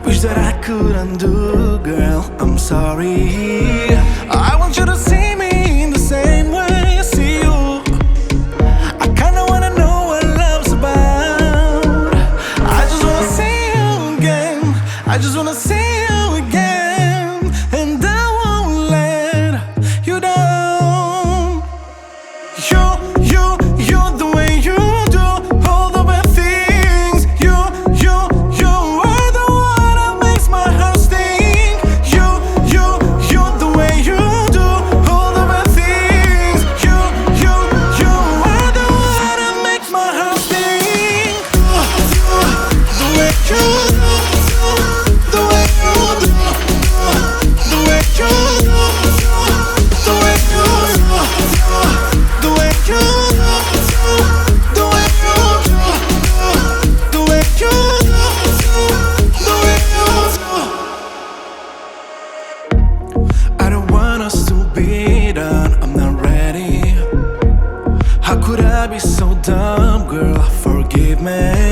Wish that I could undo, girl, I'm sorry. I want you to see me in the same way I see you. I kinda wanna know what love's about. I just wanna see you again. I just wanna see you again. And I won't let you down. You're the way you do all the bad things. You are the one that makes my heart sting. You're the way you do all the bad things. You are the one that makes my heart sting. The way you do, the way you do, the way you do, the way you do, the way you do. I don't want us to be done, I'm not ready. How could I be so dumb, girl? Forgive me.